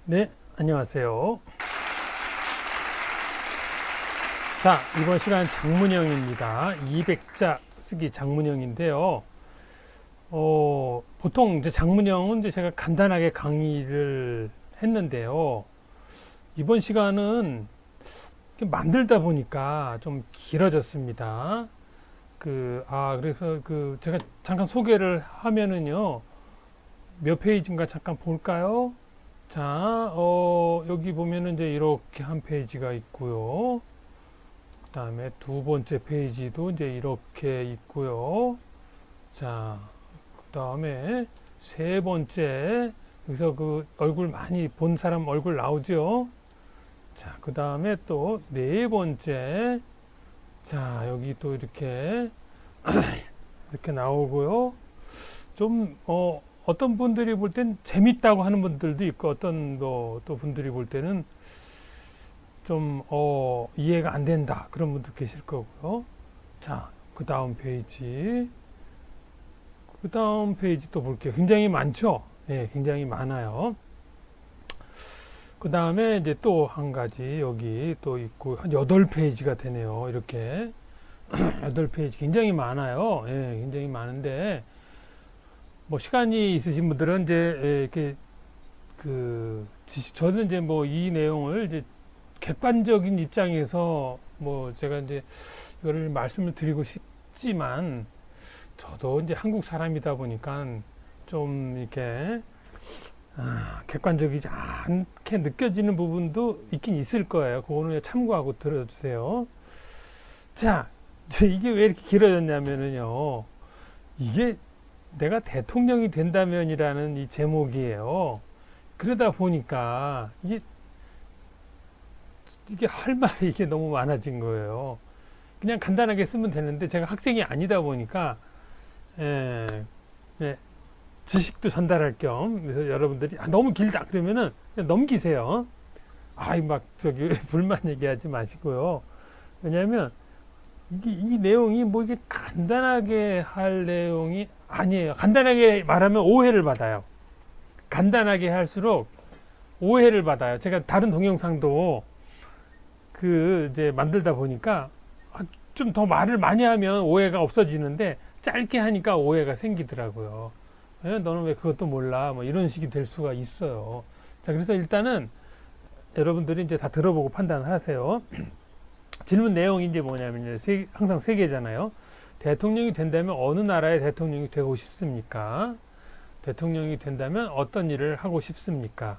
네, 안녕하세요. 자, 이번 시간 장문형입니다. 200자 쓰기 장문형인데요. 보통 이제 장문형은 이제 제가 간단하게 강의를 했는데요. 이번 시간은 만들다 보니까 좀 길어졌습니다. 그래서 제가 잠깐 소개를 하면은요. 몇 페이지인가 잠깐 볼까요? 자, 여기 보면은 이제 이렇게 한 페이지가 있고요. 그 다음에 두 번째 페이지도 이제 이렇게 있고요. 자, 그 다음에 세 번째, 여기서 그 얼굴 많이 본 사람 얼굴 나오죠? 자, 그 다음에 또 네 번째, 자, 여기 또 이렇게, 이렇게 나오고요. 좀, 어떤 분들이 볼 땐 재밌다고 하는 분들도 있고, 어떤 또 분들이 볼 때는 좀, 이해가 안 된다. 그런 분도 계실 거고요. 자, 그 다음 페이지. 그 다음 페이지 또 볼게요. 굉장히 많죠? 네, 굉장히 많아요. 그 다음에 이제 또 한 가지 여기 또 있고, 한 8페이지가 되네요. 이렇게. 8페이지 굉장히 많아요. 예, 굉장히 많은데, 뭐 시간이 있으신 분들은 이제 이렇게 저는 이제 뭐 이 내용을 이제 객관적인 입장에서 뭐 제가 이제 이거를 말씀을 드리고 싶지만 저도 이제 한국 사람이다 보니까 좀 이렇게 객관적이지 않게 느껴지는 부분도 있긴 있을 거예요. 그거는 참고하고 들어주세요. 자, 이게 왜 이렇게 길어졌냐면은요. 이게 내가 대통령이 된다면이라는 이 제목이에요. 그러다 보니까 이게 할 말이 이게 너무 많아진 거예요. 그냥 간단하게 쓰면 되는데 제가 학생이 아니다 보니까 예, 예, 지식도 전달할 겸 그래서 여러분들이 너무 길다 그러면은 그냥 넘기세요. 막 저기 불만 얘기하지 마시고요. 왜냐하면 이 내용이 뭐 이게 간단하게 할 내용이 아니에요. 간단하게 말하면 오해를 받아요. 간단하게 할수록 오해를 받아요. 제가 다른 동영상도 이제 만들다 보니까 좀 더 말을 많이 하면 오해가 없어지는데 짧게 하니까 오해가 생기더라고요. 너는 왜 그것도 몰라? 뭐 이런 식이 될 수가 있어요. 자, 그래서 일단은 여러분들이 이제 다 들어보고 판단을 하세요. 질문 내용이 이제 뭐냐면 항상 세 개잖아요. 대통령이 된다면 어느 나라의 대통령이 되고 싶습니까? 대통령이 된다면 어떤 일을 하고 싶습니까?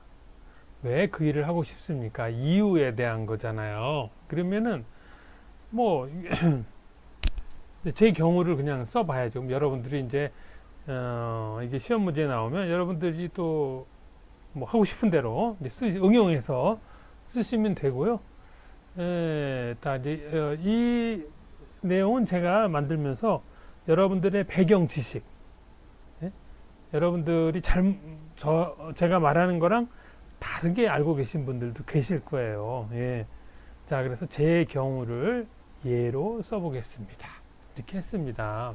왜 그 일을 하고 싶습니까? 이유에 대한 거잖아요. 그러면은 뭐 제 경우를 그냥 써봐야죠. 그럼 여러분들이 이제 이게 시험 문제 나오면 여러분들이 또 뭐 하고 싶은 대로 이제 응용해서 쓰시면 되고요. 다 이제 이 내용은 제가 만들면서 여러분들의 배경 지식, 예? 여러분들이 제가 말하는 거랑 다르게 알고 계신 분들도 계실 거예요. 예. 자, 그래서 제 경우를 예로 써보겠습니다. 이렇게 했습니다.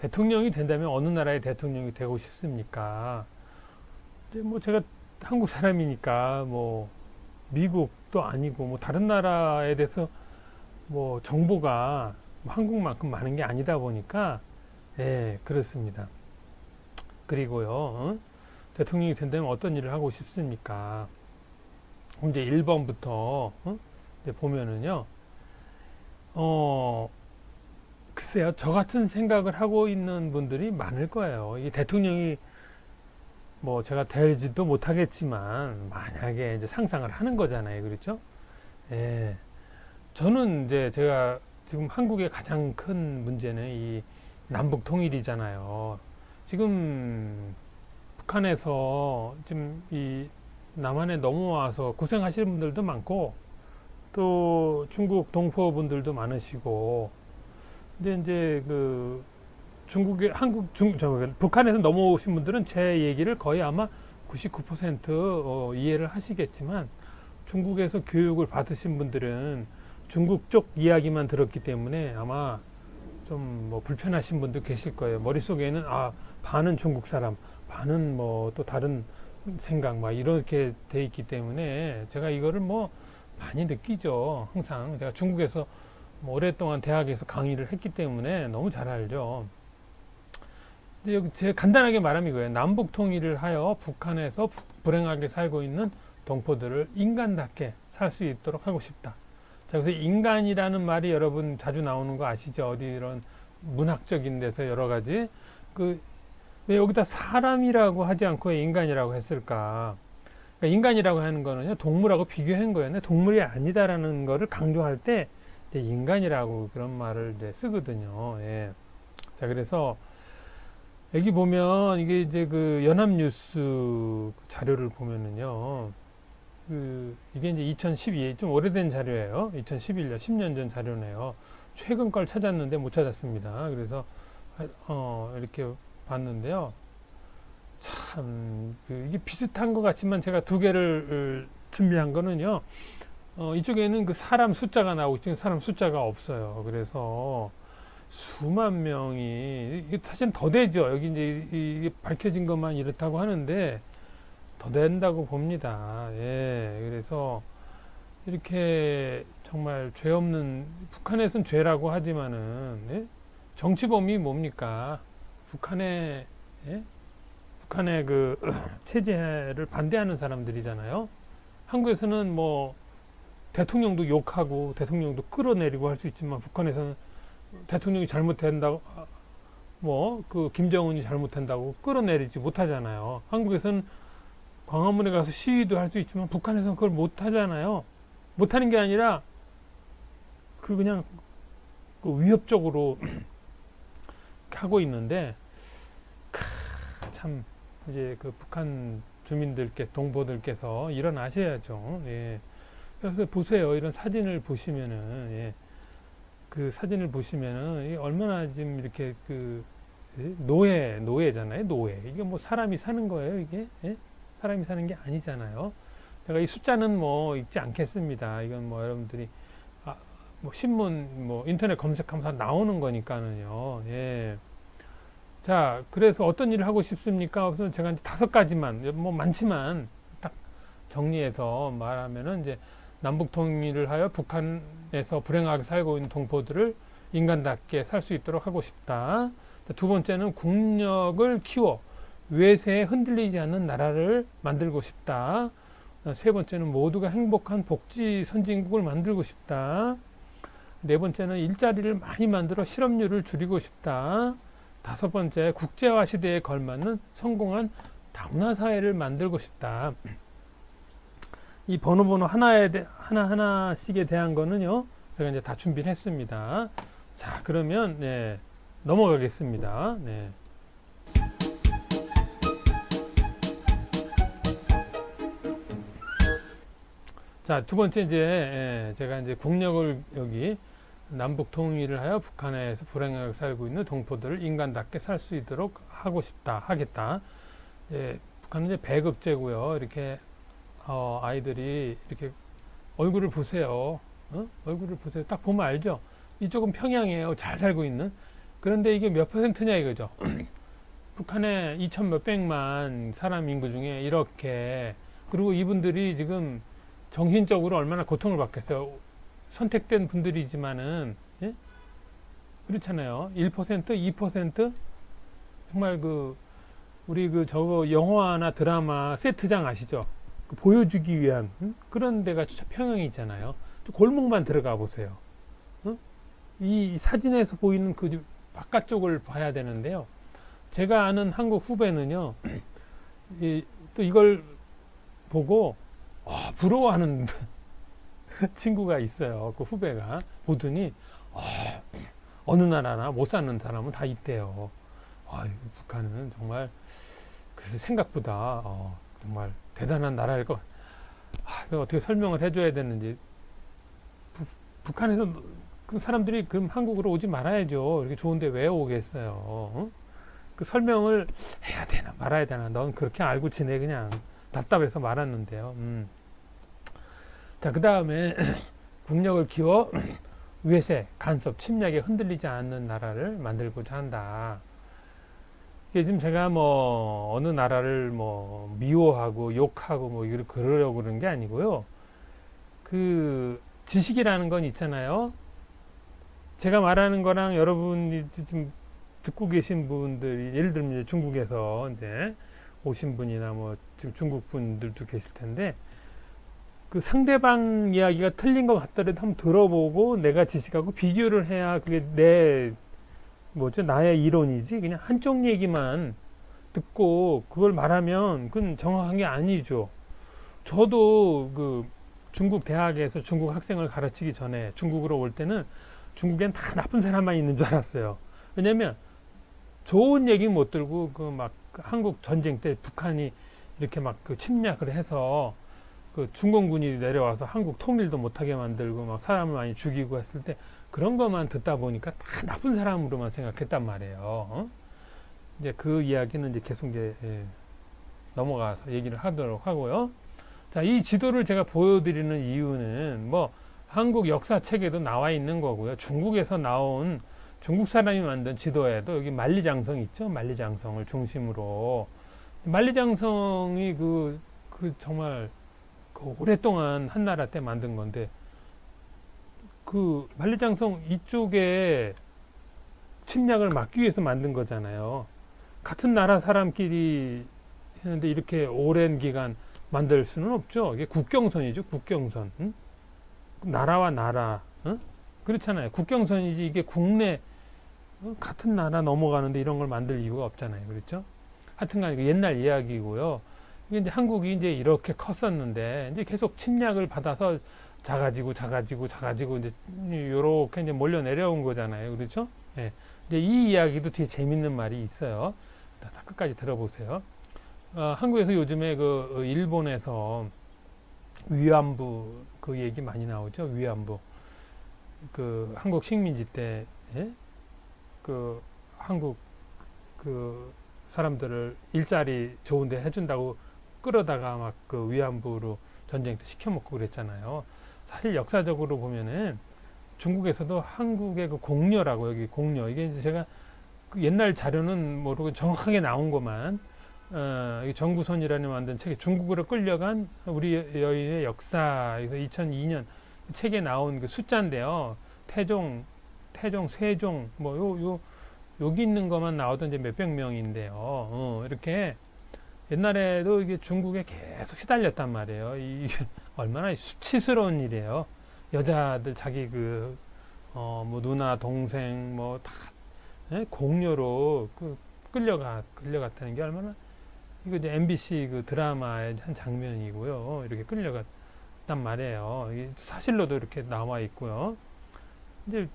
대통령이 된다면 어느 나라의 대통령이 되고 싶습니까? 이제 뭐 제가 한국 사람이니까 뭐 미국도 아니고 뭐 다른 나라에 대해서 뭐 정보가 한국만큼 많은 게 아니다 보니까 예, 그렇습니다. 그리고요, 대통령이 된다면 어떤 일을 하고 싶습니까? 이제 1번부터 이제 보면은요, 글쎄요, 저 같은 생각을 하고 있는 분들이 많을 거예요. 이 대통령이 뭐 제가 되지도 못하겠지만 만약에 이제 상상을 하는 거잖아요, 그렇죠? 예. 저는 이제 제가 지금 한국의 가장 큰 문제는 이 남북 통일이잖아요. 지금 북한에서 지금 이 남한에 넘어와서 고생하시는 분들도 많고 또 중국 동포 분들도 많으시고 근데 이제 중국에 북한에서 넘어오신 분들은 제 얘기를 거의 아마 99% 이해를 하시겠지만 중국에서 교육을 받으신 분들은 중국 쪽 이야기만 들었기 때문에 아마 좀 뭐 불편하신 분도 계실 거예요. 머릿속에는 반은 중국 사람, 반은 뭐 또 다른 생각 막 이렇게 돼 있기 때문에 제가 이거를 뭐 많이 느끼죠. 항상 제가 중국에서 뭐 오랫동안 대학에서 강의를 했기 때문에 너무 잘 알죠. 근데 여기 제가 간단하게 말하면 이거예요. 남북 통일을 하여 북한에서 불행하게 살고 있는 동포들을 인간답게 살 수 있도록 하고 싶다. 자, 그래서 인간이라는 말이 여러분 자주 나오는 거 아시죠? 어디 이런 문학적인 데서 여러 가지 왜 여기다 사람이라고 하지 않고 왜 인간이라고 했을까? 그러니까 인간이라고 하는 거는요, 동물하고 비교한 거예요. 동물이 아니다라는 거를 강조할 때 이제 인간이라고 그런 말을 이제 쓰거든요. 예. 자, 그래서 여기 보면 이게 이제 그 연합뉴스 자료를 보면은요, 이게 이제 2012, 좀 오래된 자료예요. 2011년, 10년 전 자료네요. 최근 걸 찾았는데 못 찾았습니다. 그래서, 이렇게 봤는데요. 참, 이게 비슷한 것 같지만 제가 두 개를 준비한 거는요. 이쪽에는 그 사람 숫자가 나오고 이쪽에 사람 숫자가 없어요. 그래서 수만 명이, 이게 사실 더 되죠. 여기 이제 이게 밝혀진 것만 이렇다고 하는데 더 된다고 봅니다. 예. 그래서 이렇게 정말 죄 없는, 북한에서는 죄라고 하지만은, 예? 정치범이 뭡니까? 북한의, 예? 북한의 그 체제를 반대하는 사람들이잖아요. 한국에서는 뭐 대통령도 욕하고 대통령도 끌어내리고 할 수 있지만 북한에서는 대통령이 잘못한다고 뭐 그 김정은이 잘못한다고 끌어내리지 못하잖아요. 한국에서는 광화문에 가서 시위도 할 수 있지만 북한에서는 그걸 못하잖아요. 못하는 게 아니라 그냥 그 위협적으로 하고 있는데 참 이제 그 북한 주민들께 동포들께서 일어나셔야죠. 예. 그래서 보세요. 이런 사진을 보시면은 예. 그 사진을 보시면은 얼마나 지금 이렇게 그 노예잖아요. 노예. 이게 뭐 사람이 사는 거예요. 이게 예? 사람이 사는 게 아니잖아요. 제가 이 숫자는 뭐 읽지 않겠습니다. 이건 뭐 여러분들이 뭐 신문 뭐 인터넷 검색하면서 나오는 거니까는요. 예. 자, 그래서 어떤 일을 하고 싶습니까? 그래서 제가 이제 5가지만, 뭐 많지만 딱 정리해서 말하면은 이제 남북 통일을 하여 북한에서 불행하게 살고 있는 동포들을 인간답게 살 수 있도록 하고 싶다. 두 번째는 국력을 키워 외세에 흔들리지 않는 나라를 만들고 싶다. 세 번째는 모두가 행복한 복지 선진국을 만들고 싶다. 네 번째는 일자리를 많이 만들어 실업률을 줄이고 싶다. 5번째, 국제화 시대에 걸맞는 성공한 다문화 사회를 만들고 싶다. 이 번호 하나하나씩에 대한 거는요, 제가 이제 다 준비를 했습니다. 자, 그러면, 네, 넘어가겠습니다. 네. 자, 두 번째, 이제, 제가 이제 국력을 여기 남북 통일을 하여 북한에서 불행하게 살고 있는 동포들을 인간답게 살 수 있도록 하겠다. 예, 북한은 이제 배급제고요. 이렇게 아이들이 이렇게 얼굴을 보세요. 얼굴을 보세요. 딱 보면 알죠. 이쪽은 평양이에요. 잘 살고 있는. 그런데 이게 몇 %냐 이거죠. 북한의 2천 몇백만 사람 인구 중에 이렇게, 그리고 이분들이 지금 정신적으로 얼마나 고통을 받겠어요. 선택된 분들이지만은, 예? 그렇잖아요. 1%, 2%? 정말 우리 저거 영화나 드라마 세트장 아시죠? 보여주기 위한, 그런 데가 평양이 있잖아요. 골목만 들어가 보세요. 이 사진에서 보이는 그 바깥쪽을 봐야 되는데요. 제가 아는 한국 후배는요, 또 이걸 보고, 부러워하는 친구가 있어요. 그 후배가 보더니 어느 나라나 못 사는 사람은 다 있대요. 북한은 정말 생각보다 정말 대단한 나라일 것. 어떻게 설명을 해줘야 되는지. 북한에서 그 사람들이 그럼 한국으로 오지 말아야죠. 이렇게 좋은데 왜 오겠어요? 그 설명을 해야 되나 말아야 되나. 넌 그렇게 알고 지내 그냥. 답답해서 말았는데요. 자, 그 다음에 국력을 키워 외세, 간섭, 침략에 흔들리지 않는 나라를 만들고자 한다. 이게 지금 제가 뭐 어느 나라를 뭐 미워하고 욕하고 뭐 그러려고 그러는 게 아니고요. 그 지식이라는 건 있잖아요. 제가 말하는 거랑 여러분이 지금 듣고 계신 분들이 예를 들면 이제 중국에서 이제 오신 분이나 뭐 지금 중국 분들도 계실 텐데 그 상대방 이야기가 틀린 것 같더라도 한번 들어보고 내가 지식하고 비교를 해야 그게 나의 이론이지 그냥 한쪽 얘기만 듣고 그걸 말하면 그건 정확한 게 아니죠. 저도 그 중국 대학에서 중국 학생을 가르치기 전에 중국으로 올 때는 중국엔 다 나쁜 사람만 있는 줄 알았어요. 왜냐면 좋은 얘기 못 들고 그 막 한국 전쟁 때 북한이 이렇게 막 그 침략을 해서 그 중공군이 내려와서 한국 통일도 못하게 만들고 막 사람을 많이 죽이고 했을 때 그런 것만 듣다 보니까 다 나쁜 사람으로만 생각했단 말이에요. 이제 그 이야기는 이제 계속 이제 넘어가서 얘기를 하도록 하고요. 자, 이 지도를 제가 보여드리는 이유는 뭐 한국 역사책에도 나와 있는 거고요. 중국에서 나온 중국 사람이 만든 지도에도 여기 만리장성 있죠. 만리장성을 중심으로 만리장성이 그 정말 그 오랫동안 한나라 때 만든 건데 그 만리장성 이쪽에 침략을 막기 위해서 만든 거잖아요. 같은 나라 사람끼리 했는데 이렇게 오랜 기간 만들 수는 없죠. 이게 국경선이죠. 국경선. 응? 나라와 나라. 응? 그렇잖아요. 국경선이지 이게 국내 같은 나라 넘어가는데 이런 걸 만들 이유가 없잖아요. 그렇죠? 하여튼간 옛날 이야기고요. 이게 이제 한국이 이제 이렇게 컸었는데 이제 계속 침략을 받아서 작아지고 이제 요렇게 이제 몰려 내려온 거잖아요. 그렇죠? 예. 이제 이 이야기도 뒤에 재밌는 말이 있어요. 다 끝까지 들어보세요. 한국에서 요즘에 그 일본에서 위안부 그 얘기 많이 나오죠. 위안부. 그 한국 식민지 때, 예? 그 한국 그 사람들을 일자리 좋은데 해준다고 끌어다가 막 그 위안부로 전쟁 때 시켜먹고 그랬잖아요. 사실 역사적으로 보면은 중국에서도 한국의 그 공녀라고 여기 공녀 이게 이제 제가 그 옛날 자료는 모르고 정확하게 나온 것만 이 정구선이라는 만든 책에 중국으로 끌려간 우리 여인의 역사에서 2002년 책에 나온 그 숫자인데요. 태종, 세종 뭐 여기 있는 것만 나오던 이제 몇백 명인데요. 이렇게 옛날에도 이게 중국에 계속 시달렸단 말이에요. 이게 얼마나 수치스러운 일이에요. 여자들 자기 뭐 누나, 동생 뭐 다 공녀로 끌려갔다는 게 얼마나 이거 이제 MBC 그 드라마의 한 장면이고요. 이렇게 끌려갔단 말이에요. 이게 사실로도 이렇게 나와 있고요. 이제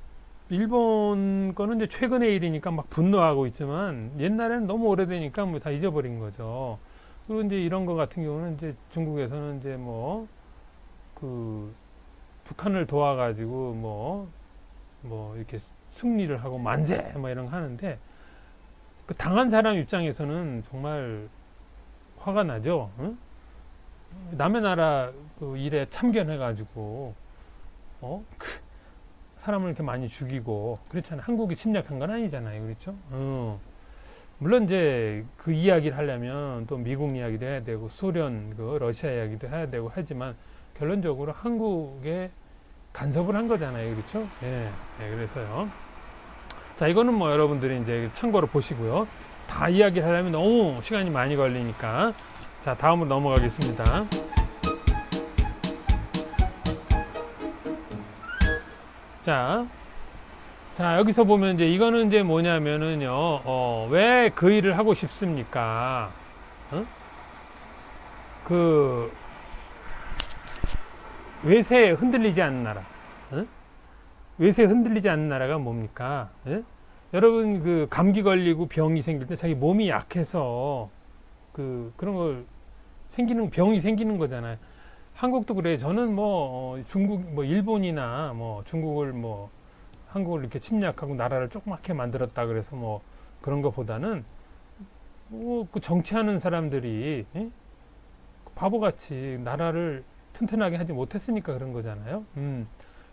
일본 거는 이제 최근의 일이니까 막 분노하고 있지만 옛날에는 너무 오래되니까 뭐 다 잊어버린 거죠. 그리고 이제 이런 거 같은 경우는 이제 중국에서는 이제 뭐 그 북한을 도와가지고 뭐 이렇게 승리를 하고 만세 뭐 이런 거 하는데 그 당한 사람 입장에서는 정말 화가 나죠. 응? 남의 나라 그 일에 참견해가지고 사람을 이렇게 많이 죽이고 그렇잖아요. 한국이 침략한 건 아니잖아요. 그렇죠? 물론 이제 그 이야기를 하려면 또 미국 이야기도 해야 되고 소련, 러시아 이야기도 해야 되고 하지만 결론적으로 한국에 간섭을 한 거잖아요. 그렇죠? 예, 그래서요. 자, 이거는 뭐 여러분들이 이제 참고로 보시고요. 다 이야기를 하려면 너무 시간이 많이 걸리니까. 자, 다음으로 넘어가겠습니다. 자, 여기서 보면 이제 이거는 이제 뭐냐면은요, 왜 그 일을 하고 싶습니까? 그 외세에 흔들리지 않는 나라. 외세에 흔들리지 않는 나라가 뭡니까? 여러분 그 감기 걸리고 병이 생길 때 자기 몸이 약해서 그런 걸 병이 생기는 거잖아요. 한국도 그래요. 저는 뭐 중국 뭐 일본이나 뭐 중국을 뭐 한국을 이렇게 침략하고 나라를 조그맣게 만들었다 그래서 뭐 그런 것보다는 그 정치하는 사람들이 바보같이 나라를 튼튼하게 하지 못했으니까 그런 거잖아요.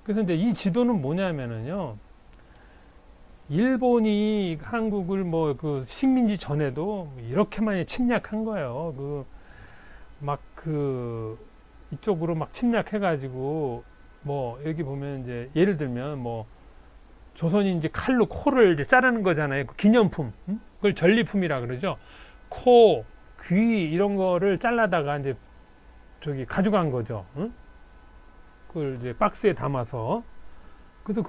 그래서 이제 이 지도는 뭐냐면은요. 일본이 한국을 뭐 그 식민지 전에도 이렇게 많이 침략한 거예요. 막 이쪽으로 막 침략해가지고 뭐 여기 보면 이제 예를 들면 뭐 조선이 이제 칼로 코를 이제 자르는 거잖아요. 그 기념품, 그걸 전리품이라 그러죠. 코, 귀 이런 거를 잘라다가 이제 저기 가져간 거죠. 응? 그걸 이제 박스에 담아서. 그래서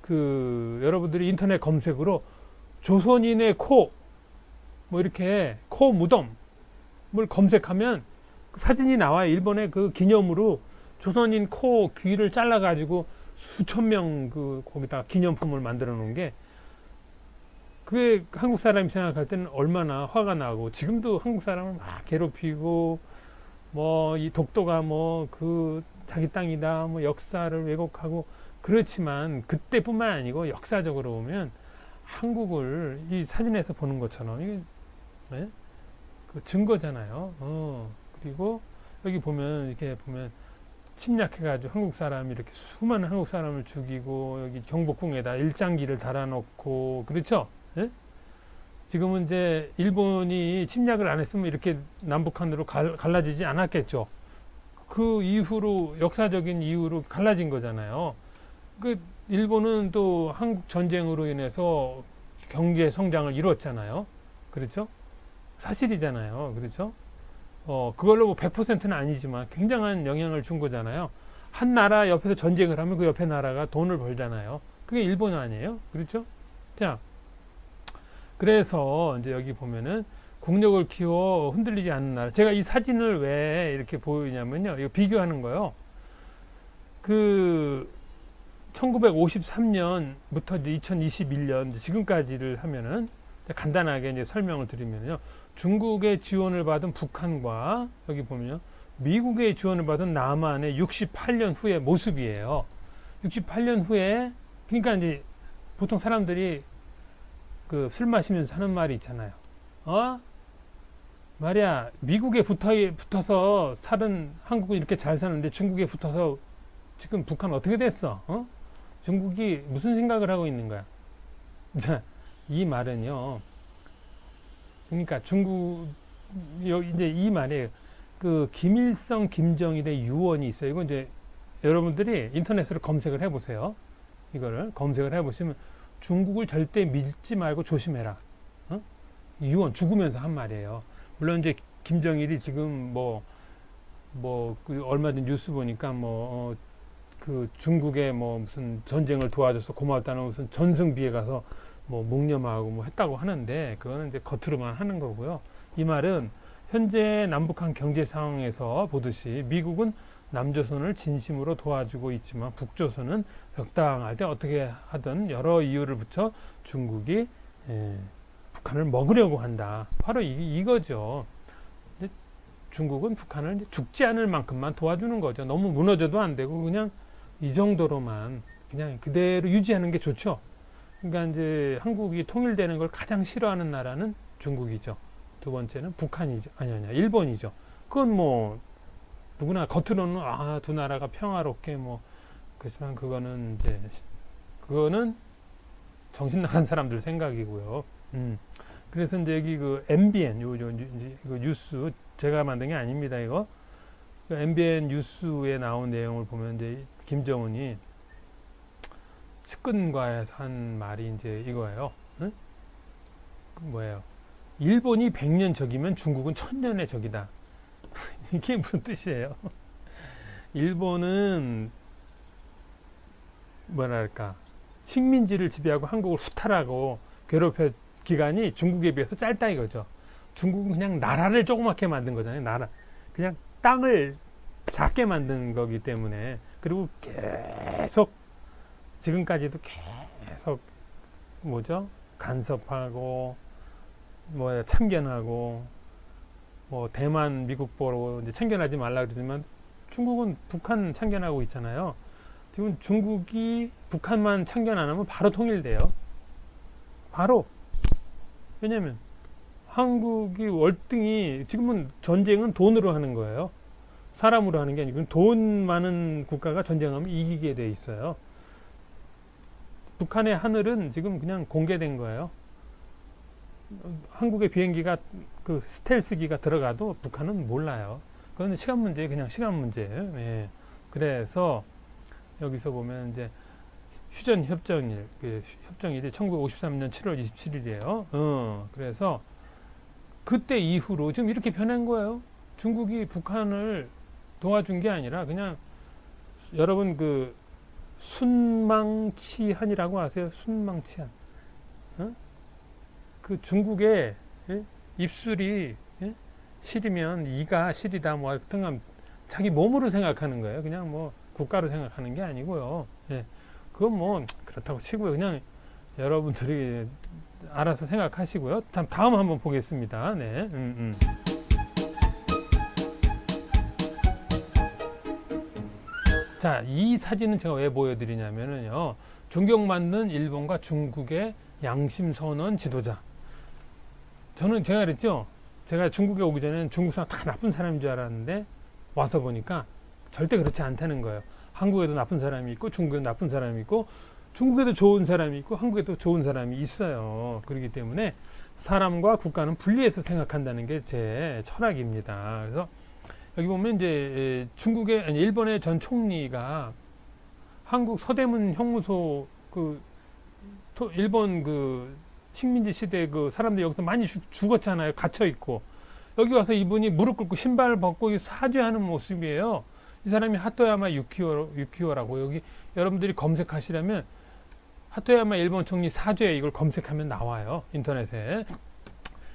여러분들이 인터넷 검색으로 조선인의 코, 뭐 이렇게 코 무덤을 검색하면 그 사진이 나와요. 일본의 그 기념으로 조선인 코, 귀를 잘라가지고 수천 명 거기다 기념품을 만들어 놓은 게, 그게 한국 사람이 생각할 때는 얼마나 화가 나고, 지금도 한국 사람을 막 괴롭히고, 뭐 이 독도가 뭐 자기 땅이다, 뭐 역사를 왜곡하고, 그렇지만 그때뿐만 아니고 역사적으로 보면 한국을 이 사진에서 보는 것처럼 이게 네? 그 증거잖아요. 그리고 여기 보면 이렇게 보면 침략해가지고 한국 사람이 이렇게 수많은 한국 사람을 죽이고, 여기 경복궁에다 일장기를 달아놓고, 그렇죠? 예? 지금은 이제 일본이 침략을 안 했으면 이렇게 남북한으로 갈라지지 않았겠죠. 그 이후로 역사적인 이유로 갈라진 거잖아요. 그 일본은 또 한국 전쟁으로 인해서 경제 성장을 이뤘잖아요. 그렇죠? 사실이잖아요. 그렇죠? 그걸로 뭐 100%는 아니지만 굉장한 영향을 준 거잖아요. 한 나라 옆에서 전쟁을 하면 그 옆에 나라가 돈을 벌잖아요. 그게 일본 아니에요? 그렇죠? 자, 그래서 이제 여기 보면은 국력을 키워 흔들리지 않는 나라. 제가 이 사진을 왜 이렇게 보이냐면요. 이거 비교하는 거요. 1953년부터 2021년 지금까지를 하면은 간단하게 이제 설명을 드리면요. 중국의 지원을 받은 북한과 여기 보면요. 미국의 지원을 받은 남한의 68년 후의 모습이에요. 68년 후에, 그러니까 이제 보통 사람들이 술 마시면서 하는 말이 있잖아요. 말이야, 미국에 붙어서 살은 한국은 이렇게 잘 사는데 중국에 붙어서 지금 북한 어떻게 됐어? 중국이 무슨 생각을 하고 있는 거야? 자, 이 말은요. 그러니까 이제 이 말에 김일성, 김정일의 유언이 있어요. 이건 이제 여러분들이 인터넷으로 검색을 해보세요. 이거를 검색을 해보시면 중국을 절대 믿지 말고 조심해라. 유언, 죽으면서 한 말이에요. 물론 이제 김정일이 지금 얼마 전 뉴스 보니까 중국에 무슨 전쟁을 도와줘서 고맙다는 무슨 전승비에 가서 묵념하고 했다고 하는데, 그거는 이제 겉으로만 하는 거고요. 이 말은 현재 남북한 경제 상황에서 보듯이 미국은 남조선을 진심으로 도와주고 있지만 북조선은 벽당할 때 어떻게 하든 여러 이유를 붙여 중국이 북한을 먹으려고 한다. 바로 이거죠. 중국은 북한을 죽지 않을 만큼만 도와주는 거죠. 너무 무너져도 안 되고 그냥 이 정도로만 그냥 그대로 유지하는 게 좋죠. 그러니까 이제 한국이 통일되는 걸 가장 싫어하는 나라는 중국이죠. 두 번째는 북한이죠. 아니야, 일본이죠. 그건 누구나 겉으로는 두 나라가 평화롭게 그렇지만 그거는 정신 나간 사람들 생각이고요. 그래서 이제 여기 MBN 이거 뉴스 제가 만든 게 아닙니다. 이거 MBN 뉴스에 나온 내용을 보면 이제 김정은이 측근과에서 한 말이 이제 이거예요. 뭐예요? 일본이 100년 적이면 중국은 1000년의 적이다. 이게 무슨 뜻이에요? 일본은 뭐랄까, 식민지를 지배하고 한국을 수탈하고 괴롭혀 기간이 중국에 비해서 짧다 이거죠. 중국은 그냥 나라를 조그맣게 만든 거잖아요. 나라, 그냥 땅을 작게 만든 거기 때문에. 그리고 계속 지금까지도 계속 간섭하고 참견하고 대만 미국 보고 이제 참견하지 말라 그러지만 중국은 북한 참견하고 있잖아요. 지금 중국이 북한만 참견 안 하면 바로 통일돼요. 바로. 왜냐면 한국이 월등히, 지금은 전쟁은 돈으로 하는 거예요. 사람으로 하는 게 아니고 돈 많은 국가가 전쟁하면 이기게 돼 있어요. 북한의 하늘은 지금 그냥 공개된 거예요. 한국의 비행기가 그 스텔스기가 들어가도 북한은 몰라요. 그건 시간 문제, 그냥 시간 문제예요. 예. 그래서 여기서 보면 이제 휴전 협정일, 그 협정일이 1953년 7월 27일이에요. 그래서 그때 이후로 지금 이렇게 변한 거예요. 중국이 북한을 도와준 게 아니라 그냥 여러분 그 순망치한이라고 아세요? 순망치한. 그 중국의 입술이 실이면 이가 실이다 뭐 하여튼 자기 몸으로 생각하는 거예요. 그냥 뭐 국가로 생각하는 게 아니고요. 예. 그건 뭐 그렇다고 치고요. 그냥 여러분들이 알아서 생각하시고요. 다음 한번 보겠습니다. 네. 자, 이 사진은 제가 왜 보여드리냐면요. 존경받는 일본과 중국의 양심 선언 지도자. 저는 제가 그랬죠. 제가 중국에 오기 전에는 중국 사람 다 나쁜 사람인 줄 알았는데 와서 보니까 절대 그렇지 않다는 거예요. 한국에도 나쁜 사람이 있고 중국에도 나쁜 사람이 있고 중국에도 좋은 사람이 있고 한국에도 좋은 사람이 있어요. 그렇기 때문에 사람과 국가는 분리해서 생각한다는 게 제 철학입니다. 그래서 여기 보면 이제 중국의 아니 일본의 전 총리가 한국 서대문 형무소 그 일본 그 식민지 시대 그 사람들 여기서 많이 죽었잖아요. 갇혀 있고 여기 와서 이분이 무릎 꿇고 신발 벗고 사죄하는 모습이에요. 이 사람이 하토야마 유키오라고 여기 여러분들이 검색하시려면 하토야마 일본 총리 사죄 이걸 검색하면 나와요. 인터넷에.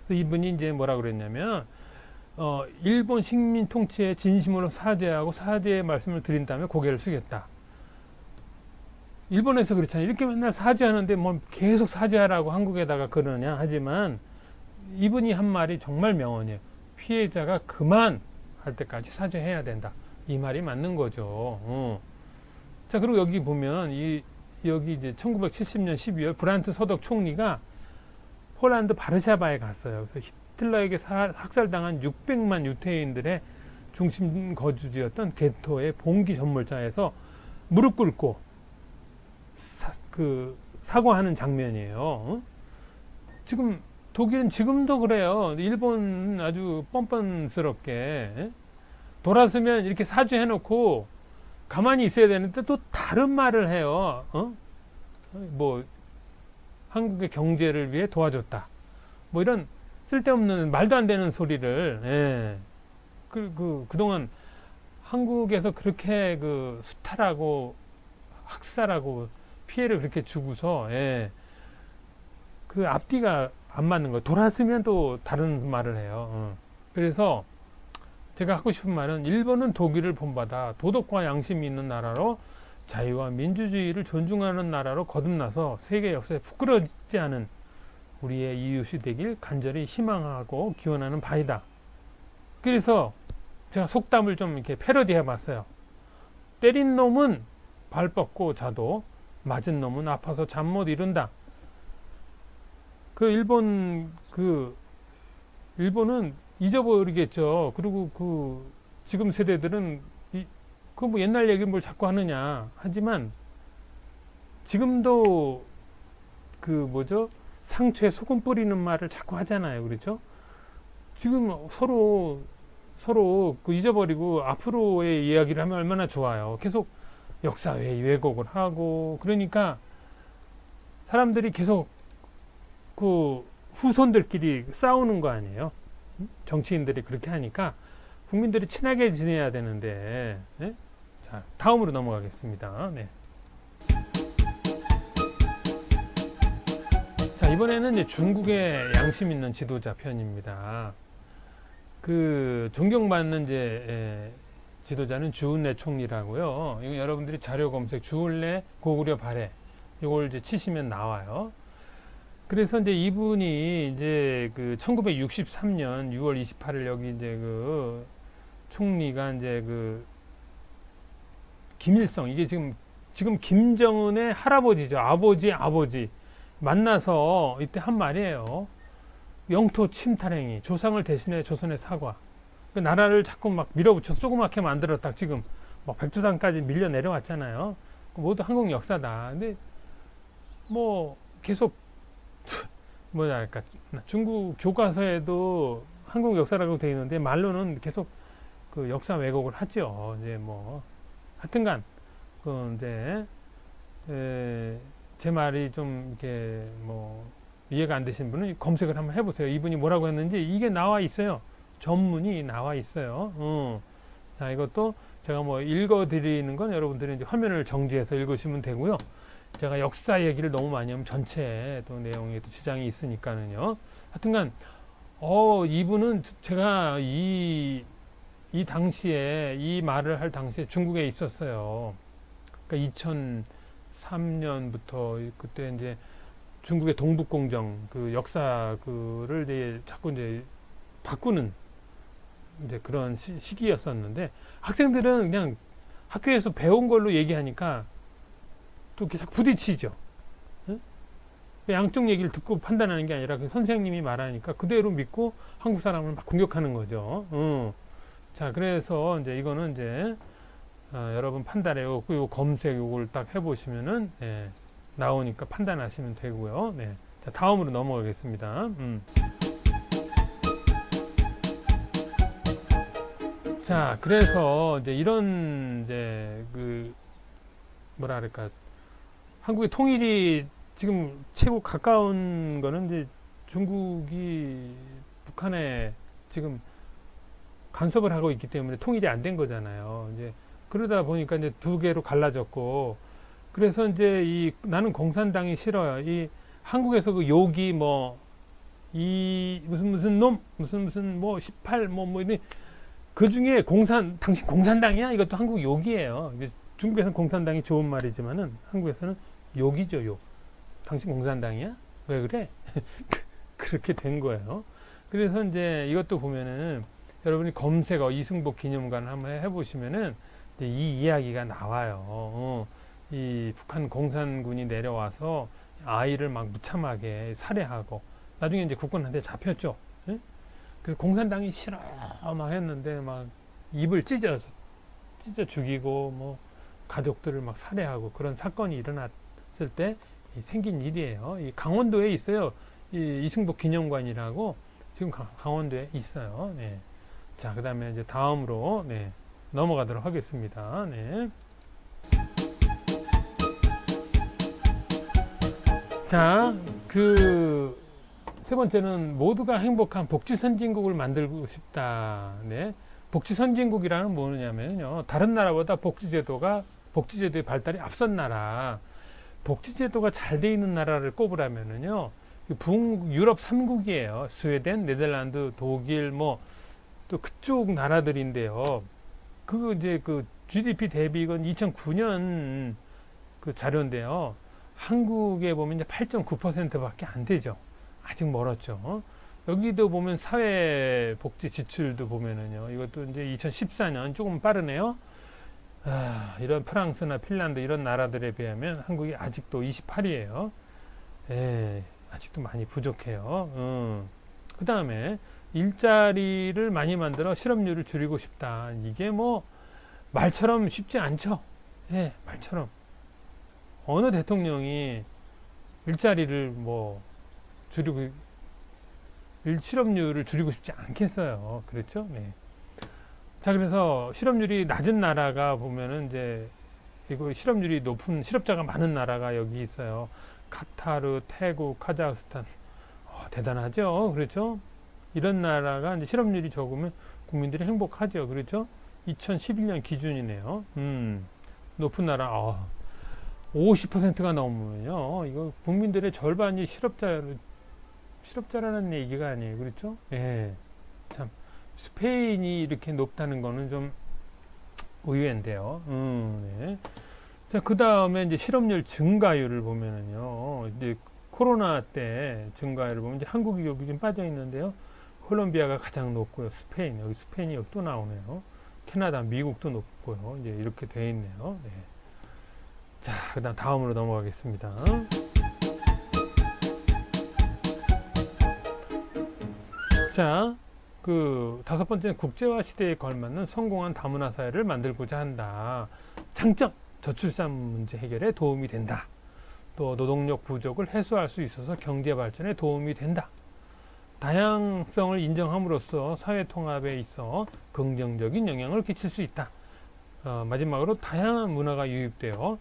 그래서 이분이 이제 뭐라 그랬냐면 일본 식민 통치에 진심으로 사죄하고 사죄의 말씀을 드린 다음에 고개를 숙였다. 일본에서 그렇잖아요. 이렇게 맨날 사죄하는데 뭐 계속 사죄하라고 한국에다가 그러냐 하지만 이분이 한 말이 정말 명언이에요. 피해자가 그만 할 때까지 사죄해야 된다. 이 말이 맞는 거죠. 자, 그리고 여기 보면 여기 이제 1970년 12월 브란트 서독 총리가 폴란드 바르샤바에 갔어요. 그래서 히틀러에게 학살당한 600만 유태인들의 중심 거주지였던 게토의 봉기 전몰자에서 무릎 꿇고 사과하는 장면이에요. 지금 독일은 지금도 그래요. 일본 아주 뻔뻔스럽게 돌아서면 이렇게 사죄해놓고 가만히 있어야 되는데 또 다른 말을 해요. 뭐 한국의 경제를 위해 도와줬다. 뭐 이런 쓸데없는 말도 안 되는 소리를 그동안 한국에서 그렇게 그 수탈하고 학살하고 피해를 그렇게 주고서 그 앞뒤가 안 맞는 거예요. 돌았으면 또 다른 말을 해요. 그래서 제가 하고 싶은 말은 일본은 독일을 본받아 도덕과 양심이 있는 나라로 자유와 민주주의를 존중하는 나라로 거듭나서 세계 역사에 부끄러지지 않은 우리의 이웃이 되길 간절히 희망하고 기원하는 바이다. 그래서 제가 속담을 좀 이렇게 패러디 해봤어요. 때린 놈은 발 뻗고 자도 맞은 놈은 아파서 잠 못 이룬다. 일본은 잊어버리겠죠. 그리고 지금 세대들은 뭐 옛날 얘기 뭘 자꾸 하느냐 하지만 지금도 상처에 소금 뿌리는 말을 자꾸 하잖아요. 그렇죠? 지금 서로 잊어버리고 앞으로의 이야기를 하면 얼마나 좋아요. 계속 역사회 왜곡을 하고 그러니까 사람들이 계속 후손들끼리 싸우는 거 아니에요. 정치인들이 그렇게 하니까 국민들이 친하게 지내야 되는데 자, 다음으로 넘어가겠습니다. 네. 자, 이번에는 이제 중국의 양심 있는 지도자 편입니다. 존경받는 지도자는 주은래 총리라고요. 이거 여러분들이 자료 검색 주은래 고구려 발해 이걸 이제 치시면 나와요. 그래서 이제 이분이 이제 1963년 6월 28일 여기 이제 총리가 이제 김일성 이게 지금 김정은의 할아버지죠. 아버지 만나서 이때 한 말이에요. 영토 침탈행위, 조상을 대신해 조선의 사과. 그 나라를 자꾸 막 밀어붙여서 조그맣게 만들었다. 지금 막 백두산까지 밀려 내려왔잖아요. 모두 한국 역사다. 근데 뭐 계속 뭐랄까 중국 교과서에도 한국 역사라고 되어 있는데 말로는 계속 그 역사 왜곡을 하죠. 이제 뭐 하여튼간 그런데 제 말이 좀 이렇게 뭐 이해가 안 되신 분은 검색을 한번 해보세요. 이분이 뭐라고 했는지 이게 나와 있어요. 전문이 나와 있어요. 자, 이것도 제가 뭐 읽어드리는 건 여러분들이 이제 화면을 정지해서 읽으시면 되고요. 제가 역사 얘기를 너무 많이 하면 전체 또 내용에 또 지장이 있으니까는요. 하여튼간, 이분은 제가 이 당시에, 이 말을 할 당시에 중국에 있었어요. 그러니까 2003년부터 그때 이제 중국의 동북공정 그 역사 그를 이제 자꾸 이제 바꾸는 이제 그런 시기였었는데 학생들은 그냥 학교에서 배운 걸로 얘기하니까 또 이렇게 자꾸 부딪히죠. 응? 양쪽 얘기를 듣고 판단하는 게 아니라 그 선생님이 말하니까 그대로 믿고 한국 사람을 막 공격하는 거죠. 자, 그래서 이제 이거는 이제 여러분 판단해 요 검색 요걸 딱 해보시면은 나오니까 판단하시면 되고요. 네. 자, 다음으로 넘어가겠습니다. 자, 그래서 이제 이런 이제 그 뭐라 그럴까 한국의 통일이 지금 최고 가까운 거는 이제 중국이 북한에 지금 간섭을 하고 있기 때문에 통일이 안 된 거잖아요. 이제 그러다 보니까 이제 두 개로 갈라졌고 그래서 이제 나는 공산당이 싫어요. 이 한국에서 그 욕이 뭐 이 무슨 놈 무슨 뭐 18 뭐 이런 그 중에 당신 공산당이야? 이것도 한국 욕이에요. 중국에서는 공산당이 좋은 말이지만은 한국에서는 욕이죠, 욕. 당신 공산당이야? 왜 그래? 그렇게 된 거예요. 그래서 이제 이것도 보면은 여러분이 검색어 이승복 기념관 한번 해보시면은 이 이야기가 나와요. 이 북한 공산군이 내려와서 아이를 막 무참하게 살해하고 나중에 이제 국군한테 잡혔죠. 예? 그 공산당이 싫어 막 했는데 막 입을 찢어 죽이고 뭐 가족들을 막 살해하고 그런 사건이 일어났을 때 생긴 일이에요. 이 강원도에 있어요. 이 이승복 기념관이라고 지금 강원도에 있어요. 네. 자, 그 다음에 이제 다음으로 넘어가도록 하겠습니다. 네. 자, 세 번째는 모두가 행복한 복지 선진국을 만들고 싶다. 네. 복지 선진국이라는 뭐냐면요. 다른 나라보다 복지제도의 발달이 앞선 나라. 복지제도가 잘 돼 있는 나라를 꼽으라면은요. 유럽 3국이에요. 스웨덴, 네덜란드, 독일, 또 그쪽 나라들인데요. 이제 GDP 대비 이건 2009년 그 자료인데요. 한국에 보면 이제 8.9%밖에 안 되죠. 아직 멀었죠. 여기도 보면 사회복지 지출도 보면은요. 이것도 이제 2014년 조금 빠르네요. 이런 프랑스나 핀란드 이런 나라들에 비하면 한국이 아직도 28위에요. 아직도 많이 부족해요. 그 다음에 일자리를 많이 만들어 실업률을 줄이고 싶다. 이게 뭐 말처럼 쉽지 않죠. 말처럼 어느 대통령이 일자리를 실업률을 줄이고 싶지 않겠어요. 그렇죠? 네. 자, 그래서 실업률이 낮은 나라가 보면은 이제 이거 실업률이 높은 실업자가 많은 나라가 여기 있어요. 카타르, 태국, 카자흐스탄. 대단하죠. 그렇죠? 이런 나라가 이제 실업률이 적으면 국민들이 행복하죠. 그렇죠? 2011년 기준이네요. 높은 나라, 50%가 넘으면요. 이거 국민들의 절반이 실업자라는 얘기가 아니에요. 그렇죠? 참. 스페인이 이렇게 높다는 거는 좀 의외인데요. 네. 자, 그 다음에 이제 실업률 증가율을 보면은요. 이제 코로나 때 증가율을 보면 이제 한국이 여기 좀 빠져 있는데요. 콜롬비아가 가장 높고요. 여기 스페인이 여기 또 나오네요. 캐나다, 미국도 높고요. 이제 이렇게 돼 있네요. 네. 자, 그 다음 다음으로 넘어가겠습니다. 자, 다섯 번째는 국제화 시대에 걸맞는 성공한 다문화 사회를 만들고자 한다. 장점, 저출산 문제 해결에 도움이 된다. 또 노동력 부족을 해소할 수 있어서 경제 발전에 도움이 된다. 다양성을 인정함으로써 사회 통합에 있어 긍정적인 영향을 끼칠 수 있다. 마지막으로 다양한 문화가 유입되어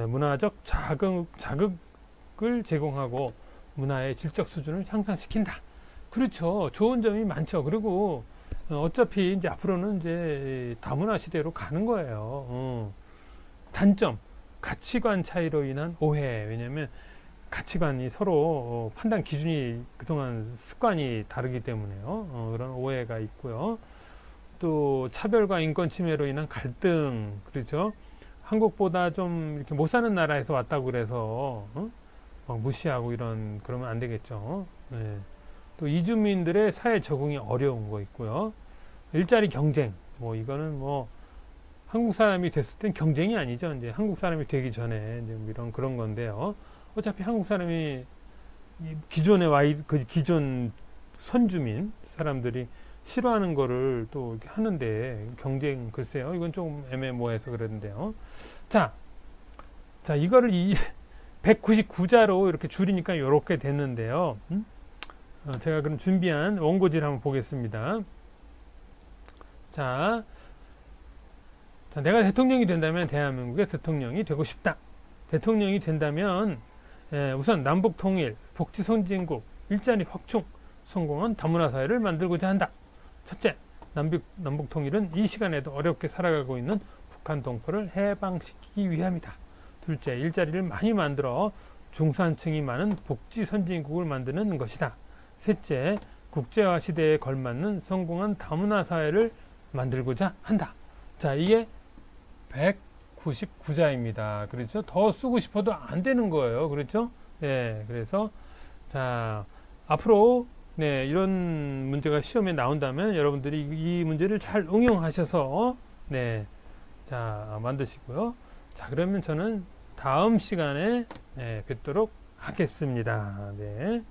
문화적 자극을 제공하고 문화의 질적 수준을 향상시킨다. 그렇죠. 좋은 점이 많죠. 그리고 어차피 이제 앞으로는 이제 다문화 시대로 가는 거예요. 단점, 가치관 차이로 인한 오해. 왜냐하면 가치관이 서로 판단 기준이 그동안 습관이 다르기 때문에요. 그런 오해가 있고요. 또 차별과 인권 침해로 인한 갈등, 그렇죠. 한국보다 좀 이렇게 못 사는 나라에서 왔다고 그래서 막 무시하고 그러면 안 되겠죠. 네. 또 이주민들의 사회 적응이 어려운 거 있고요. 일자리 경쟁, 뭐 이거는 뭐 한국 사람이 됐을 땐 경쟁이 아니죠. 이제 한국 사람이 되기 전에 이제 이런 그런 건데요. 어차피 한국 사람이 기존에 그 기존 선주민 사람들이 싫어하는 거를 또 이렇게 하는데 경쟁 글쎄요. 이건 좀 애매모호해서 그러는데요. 자, 이거를 199자로 이렇게 줄이니까 이렇게 됐는데요. 제가 그럼 준비한 원고지를 한번 보겠습니다. 자, 내가 대통령이 된다면 대한민국의 대통령이 되고 싶다. 대통령이 된다면 우선 남북 통일, 복지 선진국, 일자리 확충, 성공한 다문화 사회를 만들고자 한다. 첫째, 남북 통일은 이 시간에도 어렵게 살아가고 있는 북한 동포를 해방시키기 위함이다. 둘째, 일자리를 많이 만들어 중산층이 많은 복지 선진국을 만드는 것이다. 셋째, 국제화 시대에 걸맞는 성공한 다문화 사회를 만들고자 한다. 자, 이게 199자입니다. 그렇죠? 더 쓰고 싶어도 안 되는 거예요. 그렇죠? 네, 그래서 자, 앞으로 네, 이런 문제가 시험에 나온다면 여러분들이 이 문제를 잘 응용하셔서 네, 자, 만드시고요. 자, 그러면 저는 다음 시간에 뵙도록 하겠습니다. 네.